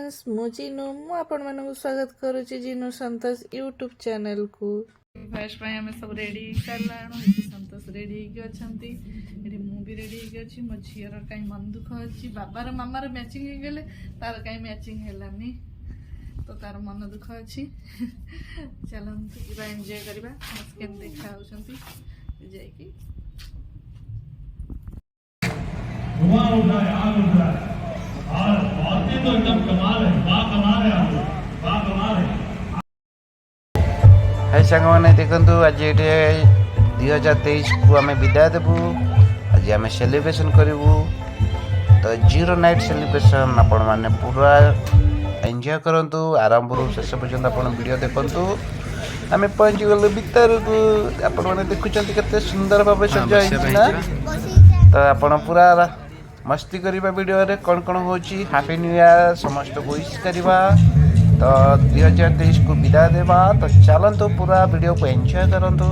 Friends मु जिनु आपण मानक स्वागत करुच्ची जिनु संतोष यूट्यूब चैनल को। फर्स्ट पे हमें सब रेडी करलाणो संतोष रेडी होती मु भी रेडी होची मो झीर कहीं मन दुख अच्छी बाबार मामार मैचिंग हो गले तार कहीं मैचिंग हेलानी तो तार मन दुख अच्छी चलते पूरा एंजॉय करवा के देखा जाकि तो एकदम कमाल है, कमाल है कमाल है। हाय सांग मैंने देखु आज ये 2023 को आम विदाय देवु। आज आम सेलिब्रेशन करूँ तो जीरो नाइट सेलिब्रेशन आपण मैंने पूरा एंजॉय करूँ आरंभ रू शेष पर्यंत आप वीडियो देखु। आम पहुँची गलु भीतर को आपण मैंने देखुं केते सुंदर भाव सजा तो आपण पूरा मस्ती करवा वीडियो रे कौन कौन होची हैप्पी न्यू ईयर समस्त को विश करवा तो 2023 को विदाय देवा। तो चलतु पूरा वीडियो को एंजॉय करंतु।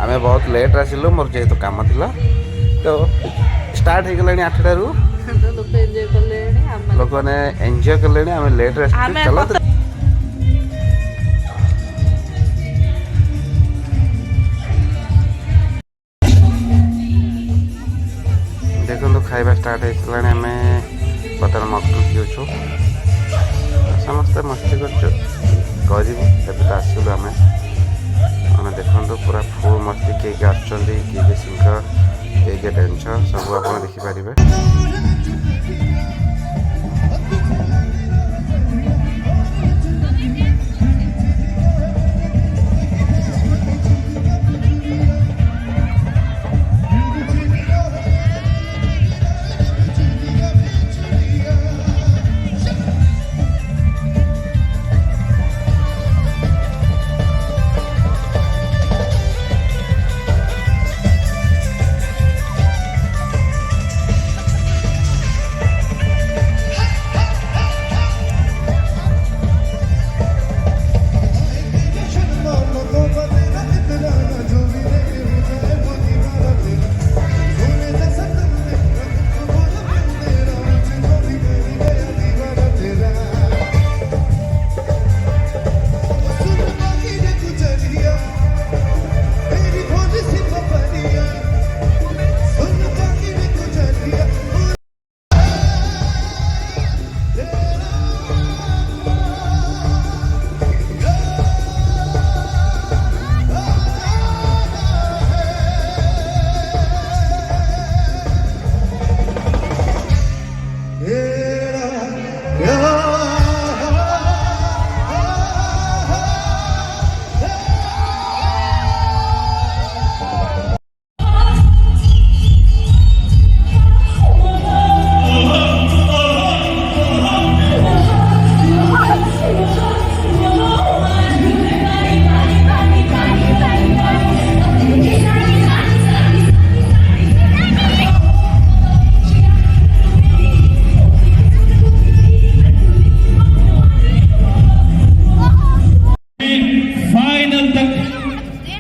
आमे बहुत लेट आसिलु मोर जेहेतु काम थिला तो स्टार्ट हो गलानी 8 रु लोक मैंने एंजॉय कले आम लेट चलो देखो खाଇବା स्टार्ट हो आम बर्तमान मक्टू पीछू समस्ते मस्ती कर आसलु आम मैंने देखो पूरा फुल मस्ती किए आसुँच सिंगर किए डांसर सब आप देखिपारे।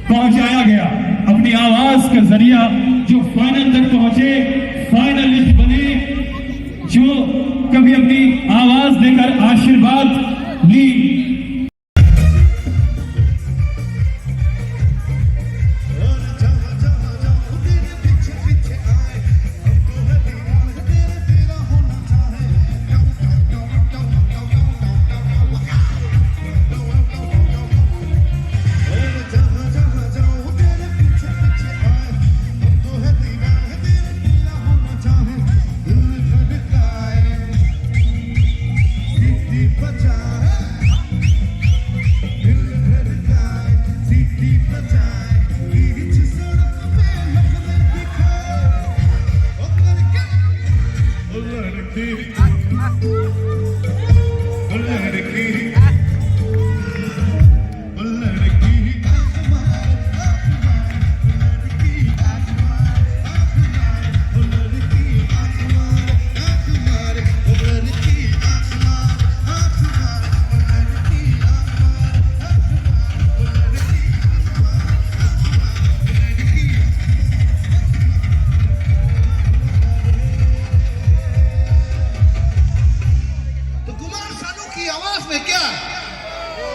पहुंचाया गया अपनी आवाज का जरिया जो फाइनल तक पहुंचे, फाइनलिस्ट बने, जो कभी अपनी आवाज देकर आशीर्वाद ली। की आवाज में क्या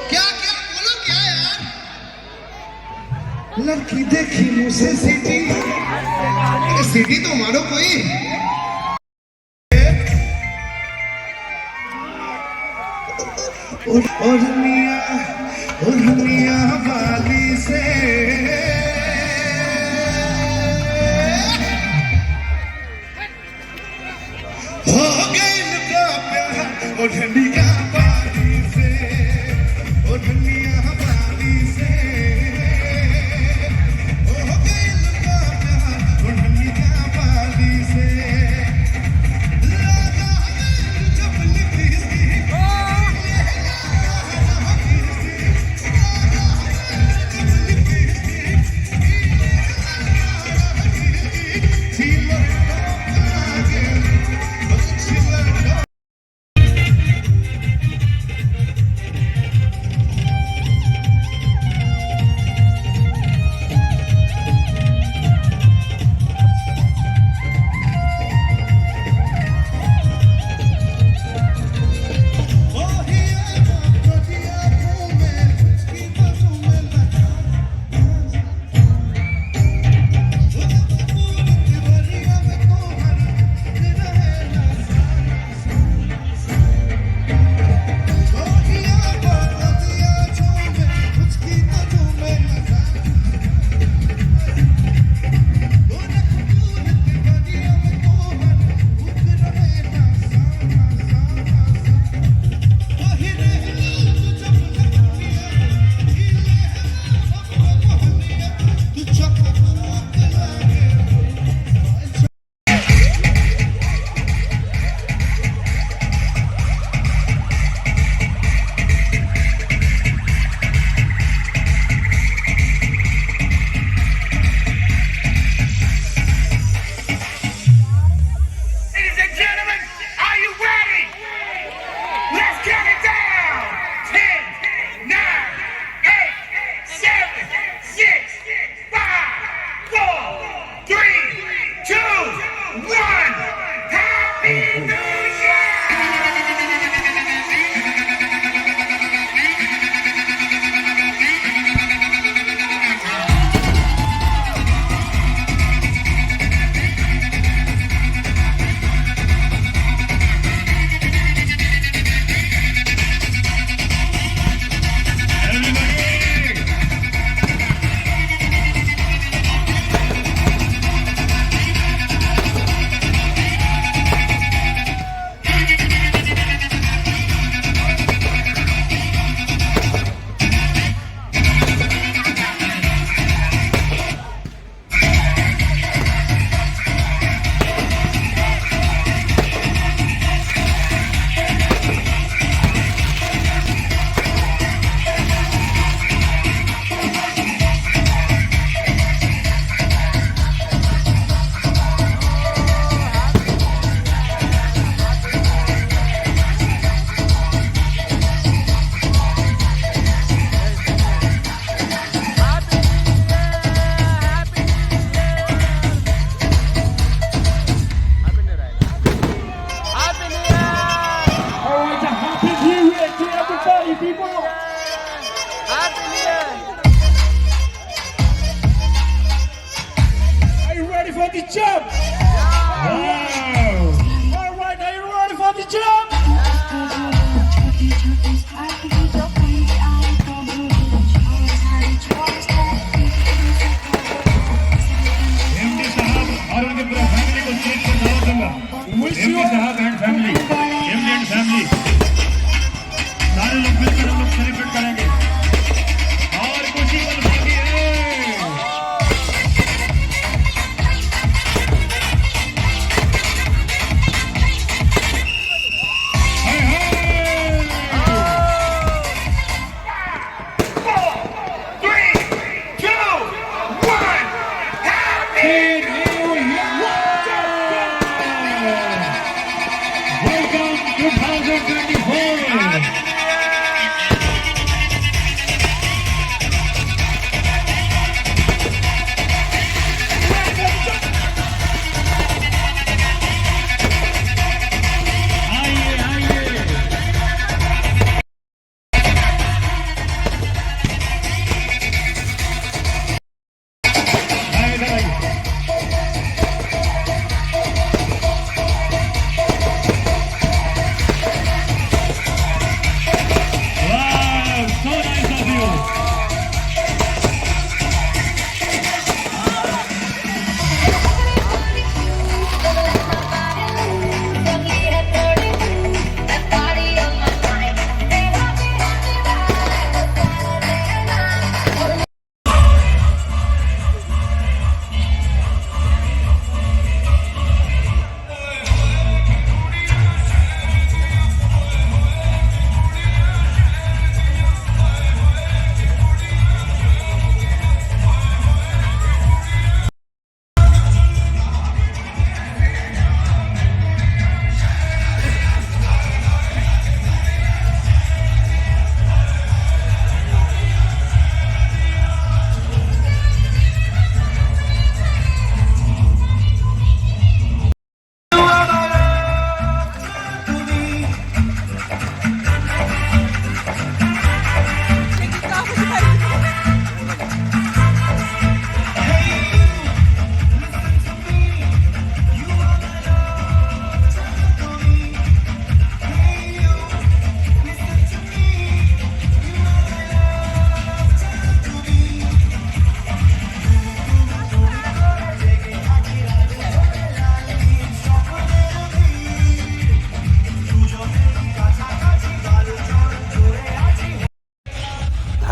क्या क्या बोलो क्या यार। लड़की देखी मुझसे सीटी, सीटी तो मारो कोई। और दुनिया वाली से हो गई इनका प्यार, और दुनिया वाली से, और दुनिया वाली से हो गई इनका प्यार, और दुनिया वाली से लगा जब लिपी सी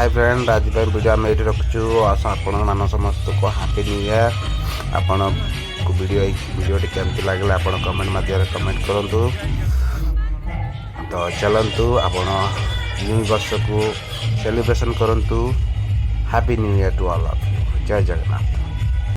हाय फ्रेंड आज वीडियो आम ये रखुचु आपण मान समस्त को हैप्पी न्यू ईयर। आपण को वीडियोटी केमती लगे आप कमेंट मध्य कमेंट करूँ। तो चलतु आपण न्यू वर्ष को सेलिब्रेशन करूँ। Happy new year to all of you. Jai Jagannath.